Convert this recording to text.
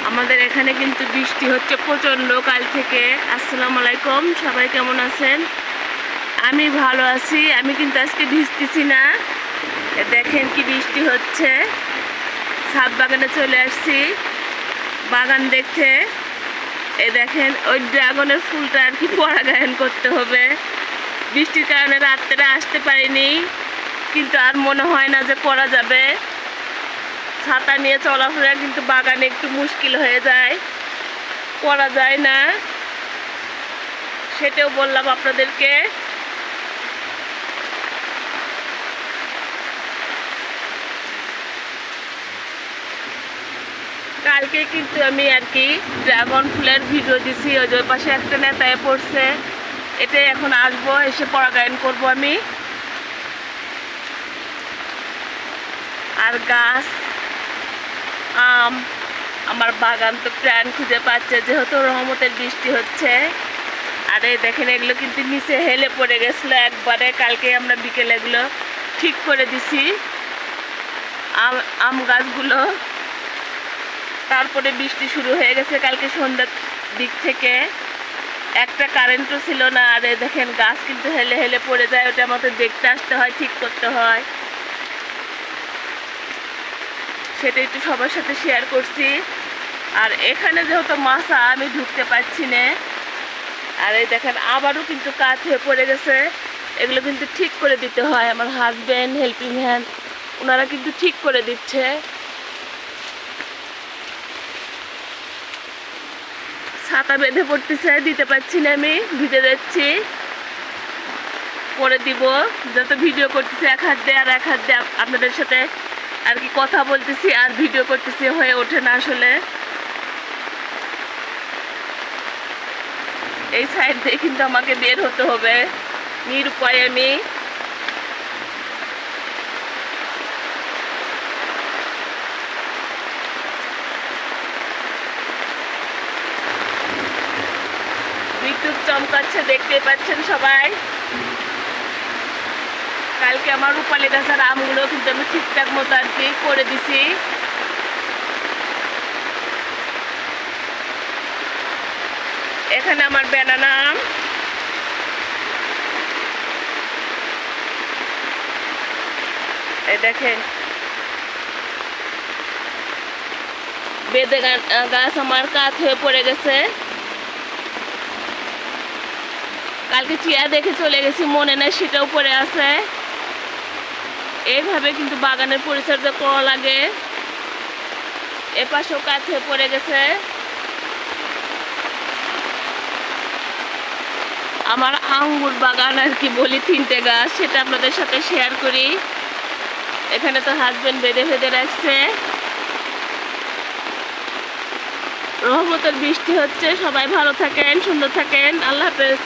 আমাদের এখানে কিন্তু বৃষ্টি হচ্ছে প্রচণ্ড কাল থেকে। আসসালামু আলাইকুম, সবাই কেমন আছেন? আমি ভালো আছি। আমি কিন্তু আজকে ভিজতেছি না। দেখেন কি বৃষ্টি হচ্ছে। ছাদ বাগানে চলে আসছি বাগান দেখতে। দেখেন ওই ড্রাগনের ফুলটা আর কি পরাগায়ন করতে হবে। বৃষ্টির কারণে রাত্রে আসতে পারিনি, কিন্তু আর মনে হয় না যে করা যাবে। ছাতা নিয়ে চলাফেরা কিন্তু বাগানে একটু মুশকিল হয়ে যায়, করা যায় না, সেটাও বললাম আপনাদেরকে। কালকে কিন্তু আমি আর কি ড্রাগন ফুলের ভিডিও দিছি। ওই যে পাশে একটা নেতায় পড়ছে, এটাই এখন আসবো, এসে পরাগায়ন করব আমি। আর গাছ আম, আমার বাগান তো প্রাণ খুঁজে পাচ্ছে, যেহেতু রহমতের বৃষ্টি হচ্ছে। আর এই দেখেন এগুলো কিন্তু নিচে হেলে পড়ে গেছিলো একবারে। কালকে আমরা বিকেলে এগুলো ঠিক করে দিছি আম গাছগুলো। তারপরে বৃষ্টি শুরু হয়ে গেছে কালকে সন্ধ্যার দিক থেকে। একটা কারেন্টও ছিল না। আর দেখেন গাছ কিন্তু হেলে হেলে পড়ে যায়, ওটা আমাদের দেখতে আসতে হয়, ঠিক করতে হয়। সেটা একটু সবার সাথে শেয়ার করছি। আর এখানে যেহেতু মাছা, আমি ঢুকতে পারছি না। আর এই দেখেন আবারও কিন্তু কাজ হয়ে পড়ে গেছে। এগুলো কিন্তু ঠিক করে দিতে হয়। আমার হাজব্যান্ড, হেল্পিং হ্যান্ড, ওনারা কিন্তু ঠিক করে দিচ্ছে। ছাতা বেঁধে পড়তেছে, দিতে পারছি না, আমি ভিজে যাচ্ছি। করে দিব, যত ভিডিও করতেছি এক হাত দিয়ে আর এক হাত দিয়ে আপনাদের সাথে আর কি কথা বলতেছি আর ভিডিও করতেছি, হয়ে ওঠে না আসলে। এই সাইড দিয়ে কিন্তু আমাকে বের হতে হবে, নিরুপায় আমি। বিদ্যুৎ চমকাচ্ছে, দেখতে পাচ্ছেন সবাই। কালকে আমার রূপালী গাছের আমগুলো কিন্তু আমি ঠিকঠাক মতো আর কি করে দিছি। এখানে আমার ব্যানানা আম, এই দেখেন বেদে গাছ আমার কাত হয়ে পড়ে গেছে। কালকে চিয়া দেখে চলে গেছি, মনে নেই, সেটাও পড়ে আছে। এইভাবে কিন্তু বাগানের পরিচর্যা করা লাগে। এপাশেও কাত হয়ে পড়ে গেছে। আমার আঙ্গুর বাগান আর কি বলি, 3টে গাছ, সেটা আপনাদের সাথে শেয়ার করি। এখানে তো হাজবেন্ড বেঁধে বেঁধে রাখছে। রহমতের বৃষ্টি হচ্ছে। সবাই ভালো থাকেন, সুন্দর থাকেন। আল্লাহ হাফেজ।